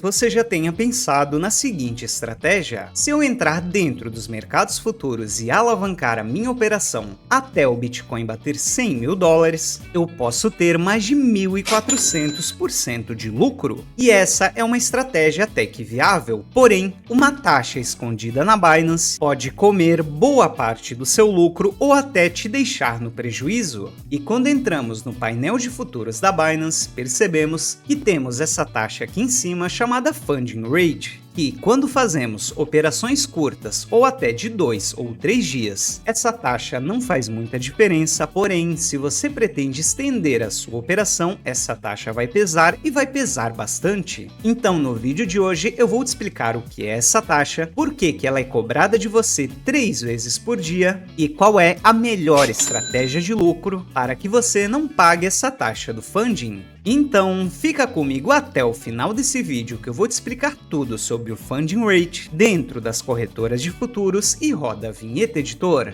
você já tenha pensado na seguinte estratégia: se eu entrar dentro dos mercados futuros e alavancar a minha operação até o Bitcoin bater 100 mil dólares, eu posso ter mais de 1.400% de lucro. E essa é uma estratégia até que viável, porém, uma taxa escondida na Binance pode comer boa parte do seu lucro ou até te deixar no prejuízo. E quando entramos no painel de futuros da Binance, percebemos que temos essa taxa aqui em cima chamada Funding Rate, que quando fazemos operações curtas ou até de 2 ou 3 dias, essa taxa não faz muita diferença, porém, se você pretende estender a sua operação, essa taxa vai pesar e vai pesar bastante. Então, no vídeo de hoje, eu vou te explicar o que é essa taxa, por que ela é cobrada de você 3 vezes por dia e qual é a melhor estratégia de lucro para que você não pague essa taxa do funding. Então, fica comigo até o final desse vídeo que eu vou te explicar tudo sobre o Funding Rate dentro das corretoras de futuros e roda a vinheta, editor.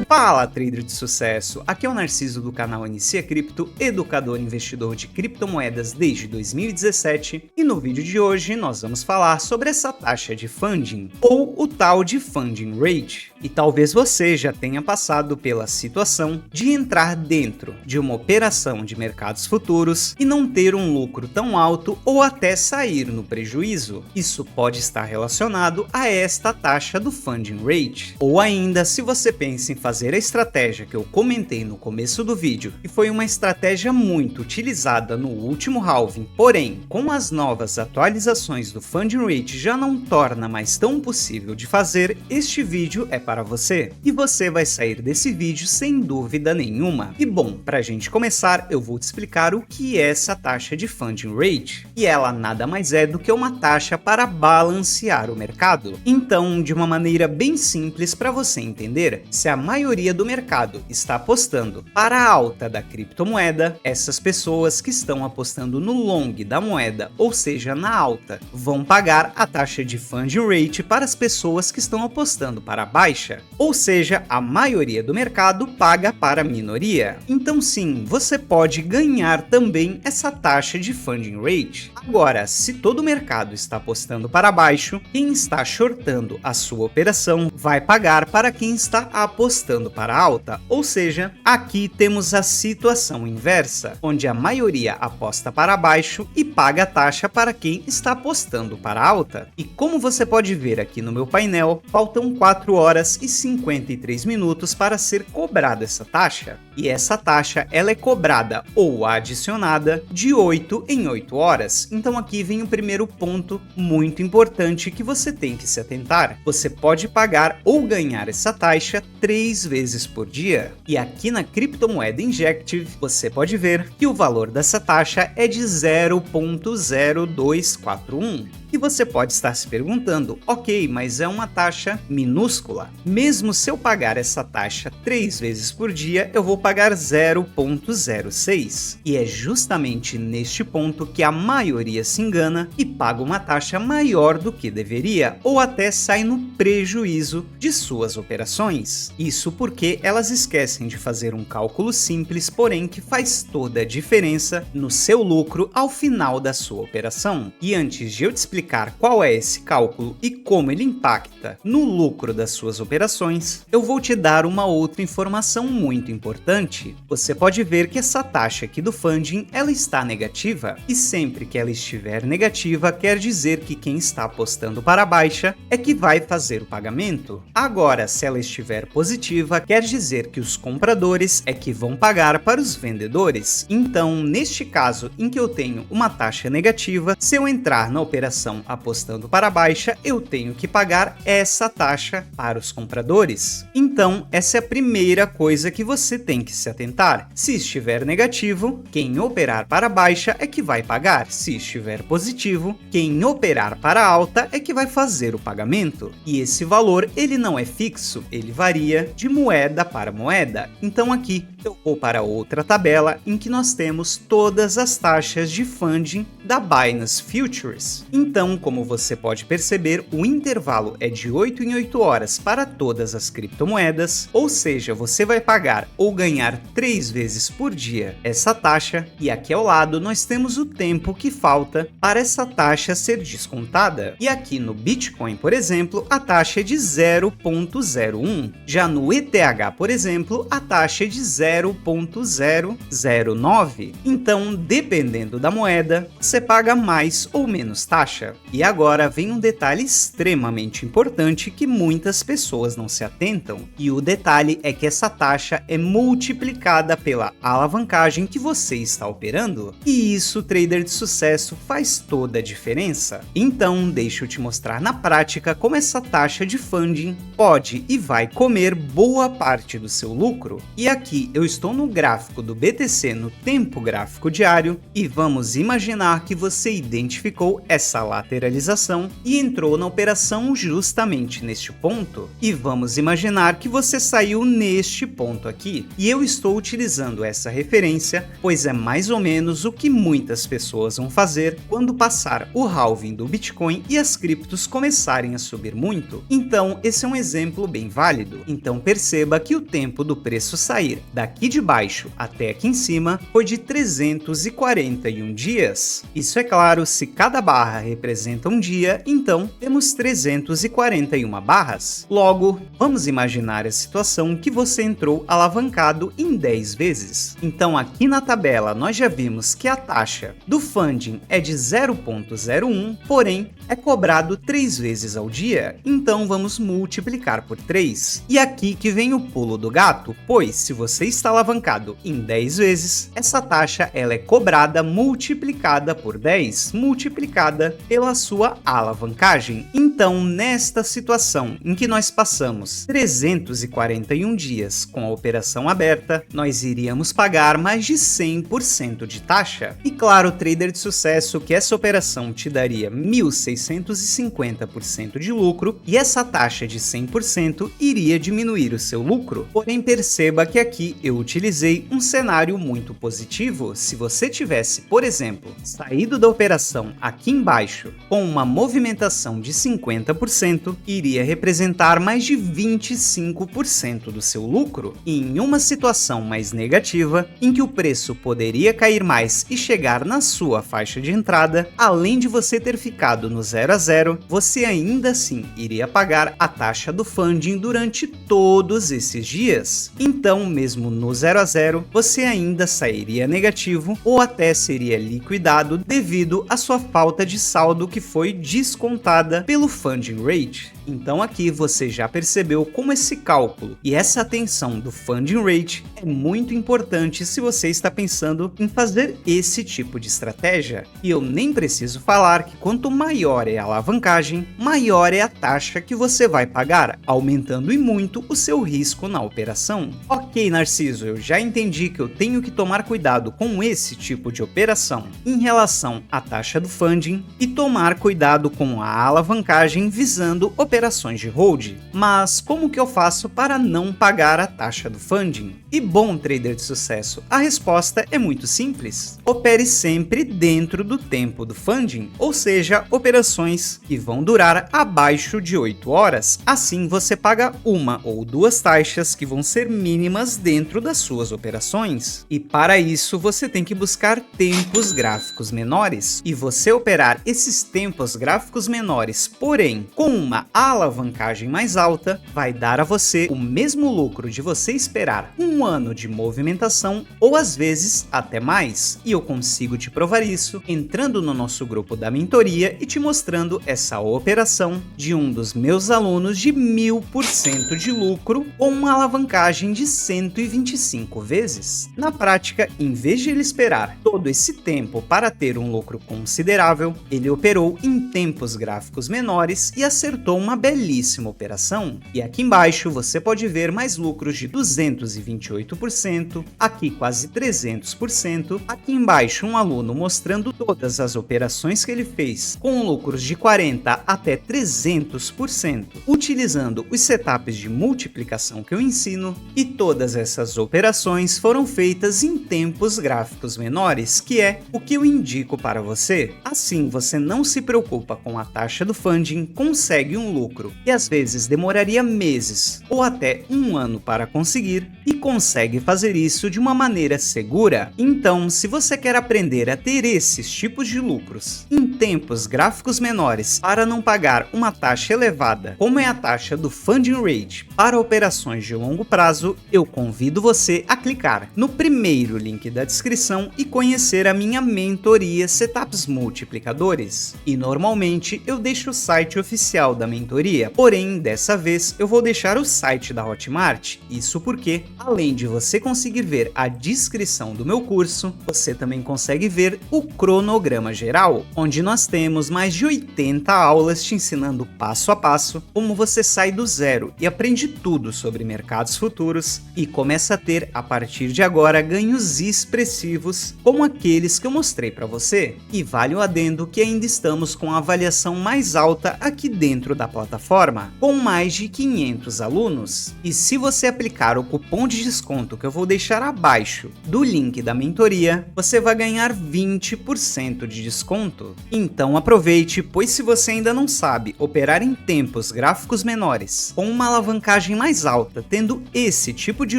Fala, trader de sucesso! Aqui é o Narciso do canal Inicia Cripto, educador e investidor de criptomoedas desde 2017, e no vídeo de hoje nós vamos falar sobre essa taxa de funding, ou o tal de Funding Rate. E talvez você já tenha passado pela situação de entrar dentro de uma operação de mercados futuros e não ter um lucro tão alto ou até sair no prejuízo. Isso pode estar relacionado a esta taxa do Funding Rate. Ou ainda, se você pensa em fazer a estratégia que eu comentei no começo do vídeo, que foi uma estratégia muito utilizada no último halving, porém, com as novas atualizações do Funding Rate já não torna mais tão possível de fazer, este vídeo é para você. E você vai sair desse vídeo sem dúvida nenhuma. E bom, para a gente começar, eu vou te explicar o que é essa taxa de Funding Rate. E ela nada mais é do que uma taxa para balancear o mercado. Então, de uma maneira bem simples para você entender, se a maioria do mercado está apostando para a alta da criptomoeda, essas pessoas que estão apostando no long da moeda, ou seja, na alta, vão pagar a taxa de Funding Rate para as pessoas que estão apostando para a baixa, ou seja, a maioria do mercado paga para a minoria. Então sim, você pode ganhar também essa taxa de Funding Rate. Agora, se todo o mercado está apostando para baixo, quem está shortando a sua operação vai pagar para quem está apostando para alta, ou seja, aqui temos a situação inversa, onde a maioria aposta para baixo e paga a taxa para quem está apostando para alta. E como você pode ver aqui no meu painel, faltam 4 horas e 53 minutos para ser cobrada essa taxa. E essa taxa ela é cobrada ou adicionada de 8 em 8 horas. Então aqui vem o primeiro ponto muito importante que você tem que se atentar. Você pode pagar ou ganhar essa taxa 3 vezes por dia. E aqui na criptomoeda Injective, você pode ver que o valor dessa taxa é de 0.0241. E você pode estar se perguntando, ok, mas é uma taxa minúscula. Mesmo se eu pagar essa taxa 3 vezes por dia, eu vou pagar 0.06. E é justamente neste ponto que a maioria se engana e paga uma taxa maior do que deveria, ou até sai no prejuízo de suas operações. Isso porque elas esquecem de fazer um cálculo simples, porém que faz toda a diferença no seu lucro ao final da sua operação. E antes de eu te explicar qual é esse cálculo e como ele impacta no lucro das suas operações, eu vou te dar uma outra informação muito importante. Você pode ver que essa taxa aqui do funding ela está negativa, e sempre que ela estiver negativa quer dizer que quem está apostando para baixa é que vai fazer o pagamento. Agora, se ela estiver positiva, quer dizer que os compradores é que vão pagar para os vendedores. Então, neste caso em que eu tenho uma taxa negativa, se eu entrar na operação apostando para baixa, eu tenho que pagar essa taxa para os compradores. Então, essa é a primeira coisa que você tem que se atentar. Se estiver negativo, quem operar para baixa é que vai pagar. Se estiver positivo, quem operar para alta é que vai fazer o pagamento. E esse valor, ele não é fixo, ele varia de moeda para moeda. Então aqui, eu vou para outra tabela em que nós temos todas as taxas de funding da Binance Futures. Então, como você pode perceber, o intervalo é de 8 em 8 horas para todas as criptomoedas, ou seja, você vai pagar ou ganhar 3 vezes por dia essa taxa, e aqui ao lado nós temos o tempo que falta para essa taxa ser descontada. E aqui no Bitcoin, por exemplo, a taxa é de 0,01. Já no ETH, por exemplo, a taxa é de 0,009. Então, dependendo da moeda, você paga mais ou menos taxa. E agora vem um detalhe extremamente importante que muitas pessoas não se atentam. E o detalhe é que essa taxa é multiplicada pela alavancagem que você está operando. E isso, trader de sucesso, faz toda a diferença. Então, deixa eu te mostrar na prática como essa taxa de funding pode e vai comer boa parte do seu lucro. E aqui eu estou no gráfico do BTC no tempo gráfico diário e vamos imaginar que você identificou essa lateralização e entrou na operação justamente neste ponto. E vamos imaginar que você saiu neste ponto aqui. E eu estou utilizando essa referência, pois é mais ou menos o que muitas pessoas vão fazer quando passar o halving do Bitcoin e as criptos começarem a subir muito. Então, esse é um exemplo bem válido. Então, perceba que o tempo do preço sair daqui de baixo até aqui em cima foi de 341 dias. Isso é claro, se cada barra representa um dia, então temos 341 barras. Logo, vamos imaginar a situação que você entrou alavancado em 10 vezes. Então, aqui na tabela nós já vimos que a taxa do funding é de 0,01, porém é cobrado 3 vezes ao dia, então vamos multiplicar por 3. E aqui que vem o pulo do gato, pois se você está alavancado em 10 vezes, essa taxa ela é cobrada multiplicada por 10, multiplicada pela sua alavancagem. Então, nesta situação em que nós passamos 341 dias com a operação aberta, nós iríamos pagar mais de 100% de taxa. E claro, trader de sucesso, que essa operação te daria 1.650% de lucro e essa taxa de 100% iria diminuir o seu lucro. Porém, perceba que aqui eu utilizei um cenário muito positivo. Se você tivesse, por exemplo, saído da operação aqui embaixo com uma movimentação de 50%, iria representar mais de 25% do seu lucro. E em uma situação mais negativa, em que o preço poderia cair mais e chegar na sua faixa de entrada, além de você ter ficado no 0 a 0, você ainda assim iria pagar a taxa do funding durante todos esses dias. Então, mesmo no 0 a 0, você ainda sairia negativo ou até seria liquidado devido à sua falta de saldo que foi descontada pelo funding rate. Então aqui você já percebeu como esse cálculo e essa atenção do funding rate é muito importante se você está pensando em fazer esse tipo de estratégia. E eu nem preciso falar que quanto maior é a alavancagem, maior é a taxa que você vai pagar, aumentando e muito o seu risco na operação. Ok, Narciso, eu já entendi que eu tenho que tomar cuidado com esse tipo de operação em relação à taxa do funding e tomar cuidado com a alavancagem visando operações de hold, mas como que eu faço para não pagar a taxa do funding? E bom, trader de sucesso, a resposta é muito simples. Opere sempre dentro do tempo do funding, ou seja, operações que vão durar abaixo de 8 horas. Assim você paga uma ou duas taxas que vão ser mínimas dentro das suas operações. E para isso você tem que buscar tempos gráficos menores. E você operar esses tempos gráficos menores, porém com uma alavancagem mais alta, vai dar a você o mesmo lucro de você esperar um ano de movimentação ou às vezes até mais. E eu consigo te provar isso entrando no nosso grupo da mentoria e te mostrando essa operação de um dos meus alunos de 1000% de lucro com uma alavancagem de 125 vezes. Na prática, em vez de ele esperar todo esse tempo para ter um lucro considerável, ele operou em tempos gráficos menores e acertou uma uma belíssima operação. E aqui embaixo você pode ver mais lucros de 228%, aqui quase 300%, aqui embaixo um aluno mostrando todas as operações que ele fez, com lucros de 40% até 300%, utilizando os setups de multiplicação que eu ensino, e todas essas operações foram feitas em tempos gráficos menores, que é o que eu indico para você. Assim você não se preocupa com a taxa do funding, consegue um lucro que às vezes demoraria meses ou até um ano para conseguir, e consegue fazer isso de uma maneira segura. Então, se você quer aprender a ter esses tipos de lucros em tempos gráficos menores para não pagar uma taxa elevada, como é a taxa do funding rate para operações de longo prazo, eu convido você a clicar no primeiro link da descrição e conhecer a minha mentoria Setups Multiplicadores. E normalmente eu deixo o site oficial da mentoria, porém dessa vez eu vou deixar o site da Hotmart, isso porque, além de você conseguir ver a descrição do meu curso, você também consegue ver o cronograma geral, onde nós temos mais de 80 aulas te ensinando passo a passo como você sai do zero e aprende tudo sobre mercados futuros e começa a ter, a partir de agora, ganhos expressivos como aqueles que eu mostrei para você. E vale o adendo que ainda estamos com a avaliação mais alta aqui dentro da plataforma, com mais de 500 alunos. E se você aplicar o cupom de desconto que eu vou deixar abaixo do link da mentoria, você vai ganhar 20% de desconto. Então aproveite, pois se você ainda não sabe operar em tempos gráficos menores, com uma alavancagem mais alta, tendo esse tipo de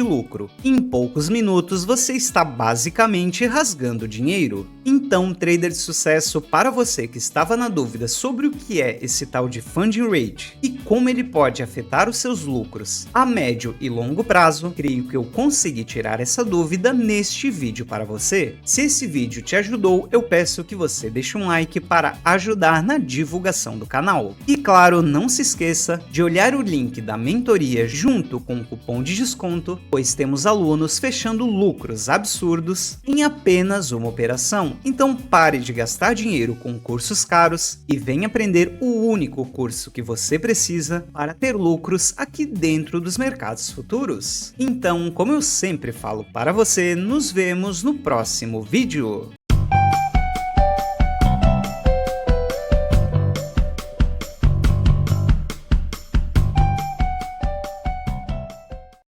lucro, em poucos minutos você está basicamente rasgando dinheiro. Então, trader de sucesso, para você que estava na dúvida sobre o que é esse tal de funding rate e como ele pode afetar os seus lucros a médio e longo prazo, creio que eu consegui tirar essa dúvida neste vídeo para você. Se esse vídeo te ajudou, eu peço que você deixe um like para ajudar na divulgação do canal. E claro, não se esqueça de olhar o link da mentoria junto com o cupom de desconto, pois temos alunos fechando lucros absurdos em apenas uma operação. Então pare de gastar dinheiro com cursos caros e venha aprender o único curso que você precisa para ter lucros aqui dentro dos mercados futuros. Então, como eu sempre falo para você, nos vemos no próximo vídeo.